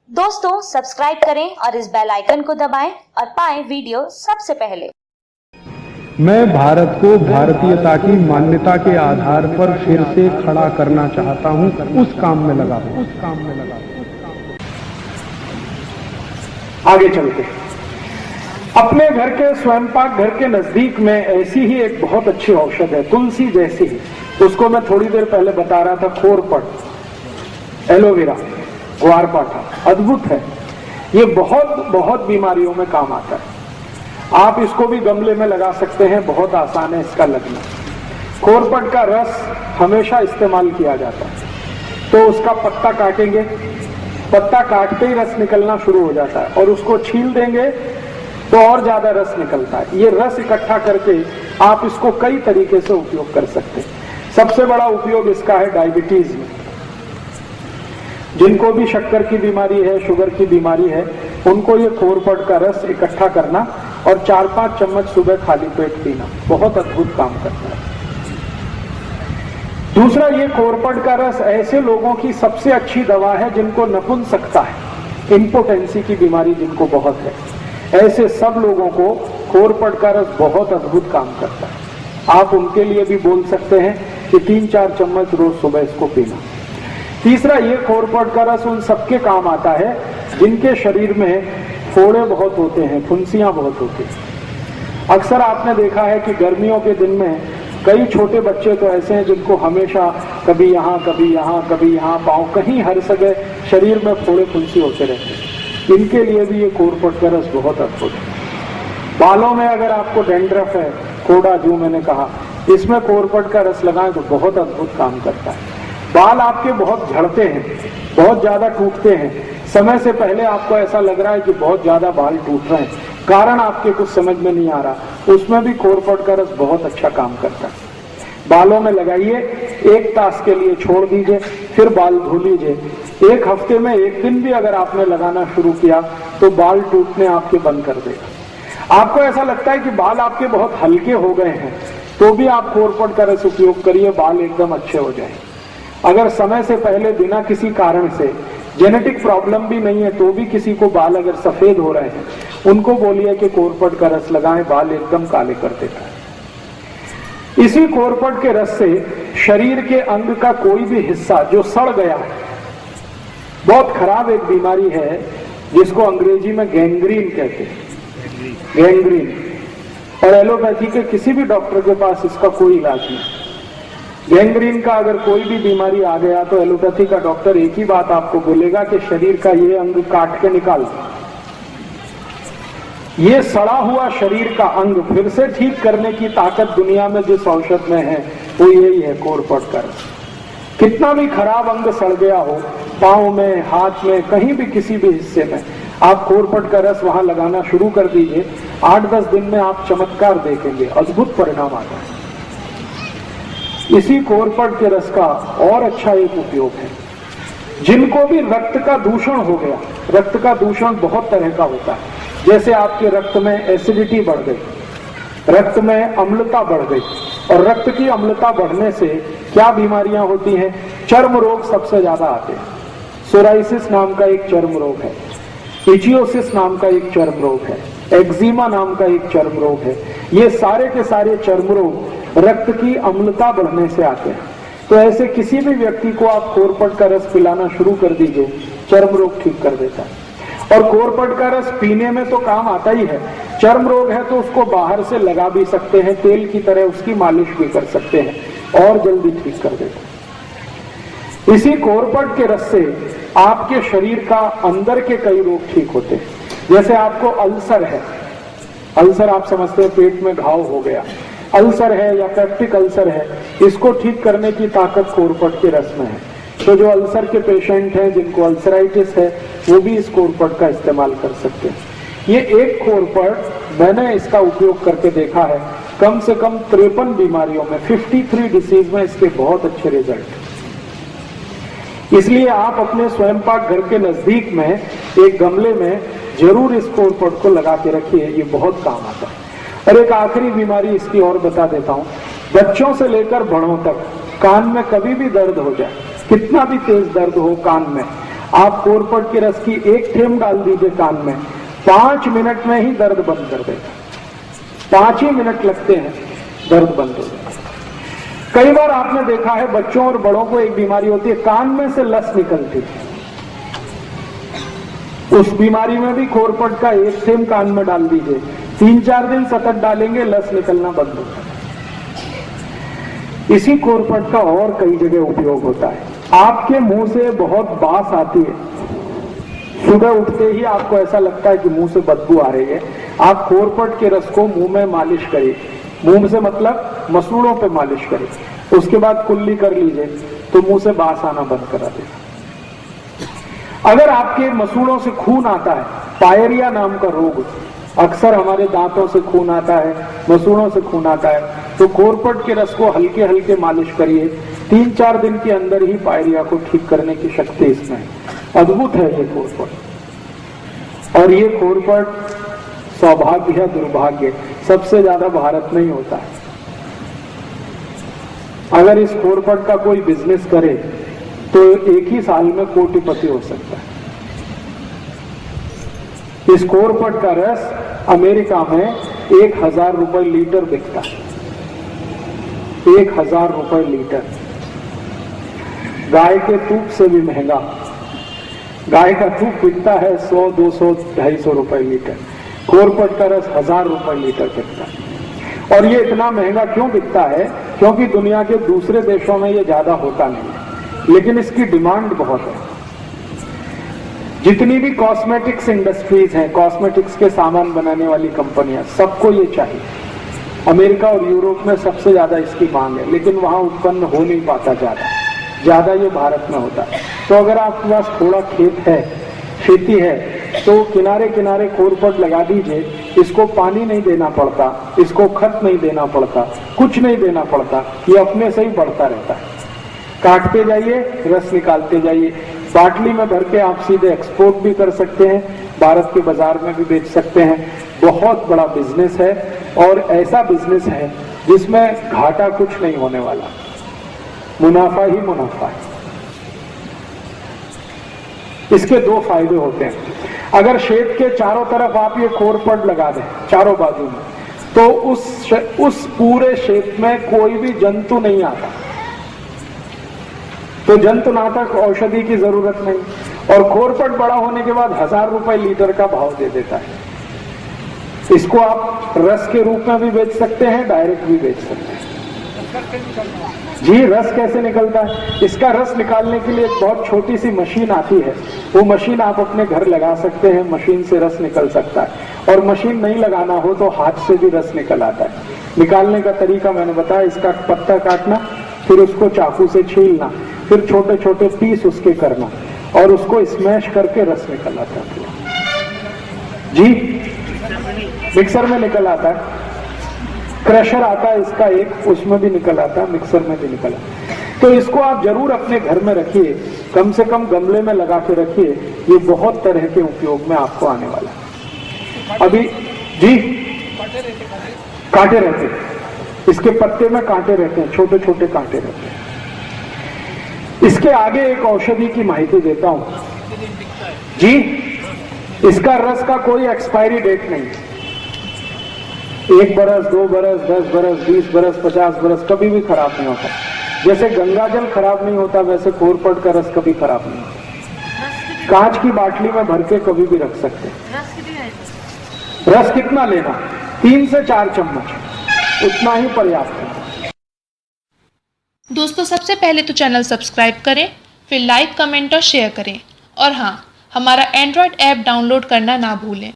दोस्तों सब्सक्राइब करें और इस बेल आइकन को दबाएं और पाएं वीडियो सबसे पहले। मैं भारत को भारतीयता की मान्यता के आधार पर फिर से खड़ा करना चाहता हूं, उस काम में लगा हूं। आगे चलते हैं। अपने घर के स्वयंपाक घर के नजदीक में ऐसी ही एक बहुत अच्छी औषध है, तुलसी जैसी ही। उसको मैं थोड़ी देर पहले बता रहा था, खोरपट, एलोवेरा, ग्वारपाठा, अद्भुत है। ये बहुत बीमारियों में काम आता है। आप इसको भी गमले में लगा सकते हैं, बहुत आसान है इसका लगना। खोरपट का रस हमेशा इस्तेमाल किया जाता है। तो उसका पत्ता काटेंगे, पत्ता काटते ही रस निकलना शुरू हो जाता है और उसको छील देंगे तो और ज्यादा रस निकलता है। ये रस इकट्ठा करके आप इसको कई तरीके से उपयोग कर सकते हैं। सबसे बड़ा उपयोग इसका है डायबिटीज में। जिनको भी शक्कर की बीमारी है, शुगर की बीमारी है, उनको ये खोरपट का रस इकट्ठा करना और 4-5 चम्मच सुबह खाली पेट पीना बहुत अद्भुत काम करता है। दूसरा, ये खोरपट का रस ऐसे लोगों की सबसे अच्छी दवा है जिनको नपुंसकता है, इंपोटेंसी की बीमारी जिनको बहुत है। ऐसे सब लोगों को खोरपट का रस बहुत अद्भुत काम करता है। आप उनके लिए भी बोल सकते हैं कि 3-4 चम्मच रोज सुबह इसको पीना। तीसरा, ये खोरपट का रस उन सबके काम आता है जिनके शरीर में फोड़े बहुत होते हैं, फुंसियां बहुत होती हैं। अक्सर आपने देखा है कि गर्मियों के दिन में कई छोटे बच्चे तो ऐसे हैं जिनको हमेशा कभी यहाँ कभी यहाँ कभी यहाँ, पाँव कहीं हर जगह शरीर में फोड़े फुंसी होते रहते हैं। इनके लिए भी ये खोरपट का रस बहुत अद्भुत है। बालों में अगर आपको डेंड्रफ है, कोड़ा जो मैंने कहा, इसमें खोरपट का रस लगाएं तो बहुत अद्भुत काम करता है। बाल आपके बहुत झड़ते हैं, बहुत ज्यादा टूटते हैं, समय से पहले आपको ऐसा लग रहा है कि बहुत ज्यादा बाल टूट रहे हैं, कारण आपके कुछ समझ में नहीं आ रहा, उसमें भी खोरपट का रस बहुत अच्छा काम करता है। बालों में लगाइए, 1 तास के लिए छोड़ दीजिए, फिर बाल धो लीजिए। 1 हफ्ते में 1 दिन भी अगर आपने लगाना शुरू किया तो बाल टूटने आपके बंद कर देगा। आपको ऐसा लगता है कि बाल आपके बहुत हल्के हो गए हैं, तो भी आप खोरपट का रस उपयोग करिए, बाल एकदम अच्छे हो जाएंगे। अगर समय से पहले बिना किसी कारण से, जेनेटिक प्रॉब्लम भी नहीं है, तो भी किसी को बाल अगर सफेद हो रहे हैं, उनको बोलिए कि खोरपट का रस लगाएं, बाल एकदम काले कर देता है। इसी खोरपट के रस से शरीर के अंग का कोई भी हिस्सा जो सड़ गया है, बहुत खराब एक बीमारी है जिसको अंग्रेजी में गैंग्रीन कहते हैं, गैंग्रीन, और एलोपैथी के किसी भी डॉक्टर के पास इसका कोई इलाज नहीं। गैंग्रीन का अगर कोई भी बीमारी आ गया तो एलोपैथी का डॉक्टर एक ही बात आपको बोलेगा कि शरीर का ये अंग काट के निकाल। ये सड़ा हुआ शरीर का अंग फिर से ठीक करने की ताकत दुनिया में जिस औषध में है वो यही है, खोरपट का रस। कितना भी खराब अंग सड़ गया हो, पांव में, हाथ में, कहीं भी किसी भी हिस्से में, आप खोरपट का रस वहां लगाना शुरू कर दीजिए। 8-10 दिन में आप चमत्कार देखेंगे, अद्भुत परिणाम आता है। इसी खोरपट के रस का और अच्छा एक उपयोग है, जिनको भी रक्त का दूषण हो गया, रक्त का दूषण बहुत तरह का होता है, जैसे आपके रक्त में एसिडिटी बढ़ गई, रक्त में अम्लता बढ़ गई, और रक्त की अम्लता बढ़ने से क्या बीमारियां होती हैं? चर्म रोग सबसे ज्यादा आते हैं। सोराइसिस नाम का एक चर्म रोग है, इचियोसिस नाम का एक चर्म रोग है, एक्जिमा नाम का एक चर्म रोग है। ये सारे के सारे चर्म रोग रक्त की अम्लता बढ़ने से आते हैं। तो ऐसे किसी भी व्यक्ति को आप खोरपट का रस पिलाना शुरू कर दीजिए, चर्म रोग ठीक कर देता है। और खोरपट का रस पीने में तो काम आता ही है, चर्म रोग है तो उसको बाहर से लगा भी सकते हैं, तेल की तरह उसकी मालिश भी कर सकते हैं और जल्दी ठीक कर देता है। इसी खोरपट के रस से आपके शरीर का अंदर के कई रोग ठीक होते हैं। जैसे आपको अल्सर है, अल्सर आप समझते हैं पेट में घाव हो गया, अल्सर है या पेप्टिक अल्सर है, इसको ठीक करने की ताकत खोरपट के रस में है। तो जो अल्सर के पेशेंट हैं, जिनको अल्सराइटिस है, वो भी इस खोरपट का इस्तेमाल कर सकते हैं। ये एक खोरपट मैंने इसका उपयोग करके देखा है, कम से कम 53 बीमारियों में, 53 डिसीज में इसके बहुत अच्छे रिजल्ट। इसलिए आप अपने स्वयंपाक घर के नजदीक में एक गमले में जरूर इस खोरपट को लगा के रखिए, ये बहुत काम आता है। और एक आखिरी बीमारी इसकी और बता देता हूं, बच्चों से लेकर बड़ों तक कान में कभी भी दर्द हो जाए, कितना भी तेज दर्द हो कान में, आप कोरपट के रस की एक थेम डाल दीजिए कान में, 5 मिनट में ही दर्द बंद कर देगा। 5 ही मिनट लगते हैं, दर्द बंद हो जाएगा। कई बार आपने देखा है बच्चों और बड़ों को एक बीमारी होती है, कान में से लस निकलती है। उस बीमारी में भी कोरपट का एक थेम कान में डाल दीजिए, 3-4 दिन सतत डालेंगे, लस निकलना बंद हो जाएगा। इसी कोरपट का और कई जगह उपयोग होता है। आपके मुंह से बहुत बास आती है, सुबह उठते ही आपको ऐसा लगता है कि मुंह से बदबू आ रही है, आप कोरपट के रस को मुंह में मालिश करिए। मुंह से मतलब मसूड़ों पे मालिश करिए, उसके बाद कुल्ली कर लीजिए तो मुंह से बास आना बंद करा देगा। अगर आपके मसूड़ों से खून आता है, पायरिया नाम का रोग, अक्सर हमारे दांतों से खून आता है, मसूड़ों से खून आता है, तो कोरपट के रस को हल्के हल्के मालिश करिए। 3-4 दिन के अंदर ही पायरिया को ठीक करने की शक्ति इसमें है। अद्भुत है ये कोरपट। और ये कोरपट सौभाग्य या दुर्भाग्य सबसे ज्यादा भारत में ही होता है। अगर इस कोरपट का कोई बिजनेस करे तो एक ही साल में कोटिपति हो सकता है। इस कोरपट का रस अमेरिका में 1000 रुपए लीटर बिकता है। 1000 रुपए लीटर। गाय के दूध से भी महंगा। गाय का दूध बिकता है 100, 200, 250 रुपए लीटर। कोरपट का रस 1000 रुपए लीटर बिकता है। और ये इतना महंगा क्यों बिकता है? क्योंकि दुनिया के दूसरे देशों में ये ज्यादा होता नहीं है, लेकिन इसकी डिमांड बहुत है। जितनी भी कॉस्मेटिक्स इंडस्ट्रीज हैं, कॉस्मेटिक्स के सामान बनाने वाली कंपनियां, सबको ये चाहिए। अमेरिका और यूरोप में सबसे ज्यादा इसकी मांग है, लेकिन वहां उत्पन्न हो नहीं पाता ज्यादा ये भारत में होता है। तो अगर आपके पास थोड़ा खेत है, खेती है, तो किनारे किनारे कोरपट लगा दीजिए। इसको पानी नहीं देना पड़ता, इसको खत नहीं देना पड़ता, कुछ नहीं देना पड़ता, ये अपने से ही बढ़ता रहता है। काटते जाइए, रस निकालते जाइए। बाटली में भर के आप सीधे एक्सपोर्ट भी कर सकते हैं, भारत के बाजार में भी बेच सकते हैं। बहुत बड़ा बिजनेस है और ऐसा बिजनेस है जिसमें घाटा कुछ नहीं होने वाला, मुनाफा ही मुनाफा है। इसके 2 फायदे होते हैं। अगर खेत के चारों तरफ आप ये कोरपट लगा दें, चारों बाजू में, तो उस पूरे खेत में कोई भी जंतु नहीं आता, तो जंतुनाशक औषधि की जरूरत नहीं। और कोरपट बड़ा होने के बाद 1000 रुपए लीटर का भाव दे देता है। इसको आप रस के रूप में भी बेच सकते हैं, डायरेक्ट भी बेच सकते हैं। जी, रस कैसे निकलता है? इसका रस निकालने के लिए एक बहुत छोटी सी मशीन आती है, वो मशीन आप अपने घर लगा सकते हैं, मशीन से रस निकल सकता है। और मशीन नहीं लगाना हो तो हाथ से भी रस निकल आता है। निकालने का तरीका मैंने बताया, इसका पत्ता काटना, फिर उसको चाकू से छीलना, फिर छोटे छोटे पीस उसके करना और उसको स्मैश करके रस निकल आता है। जी, मिक्सर में निकल आता है। क्रशर आता है इसका एक, उसमें भी निकल आता है, मिक्सर में भी निकल आता है। तो इसको आप जरूर अपने घर में रखिए, कम से कम गमले में लगा के रखिए। ये बहुत तरह के उपयोग में आपको आने वाला है। अभी जी, कांटे रहते हैं, इसके पत्ते में कांटे रहते हैं, छोटे छोटे कांटे रहते हैं। इसके आगे एक औषधि की माहिती देता हूं जी। इसका रस का कोई एक्सपायरी डेट नहीं। 1 बरस, 2 बरस, 10 बरस, 20 बरस, 50 बरस कभी भी खराब नहीं होता। जैसे गंगाजल खराब नहीं होता, वैसे कोरपट का रस कभी खराब नहीं होता। कांच की बाटली में भर के कभी भी रख सकते हैं। रस कितना लेना? 3 से 4 चम्मच, उतना ही पर्याप्त है। दोस्तों, सबसे पहले तो चैनल सब्सक्राइब करें, फिर लाइक, कमेंट और शेयर करें। और हाँ, हमारा एंड्रॉयड ऐप डाउनलोड करना ना भूलें।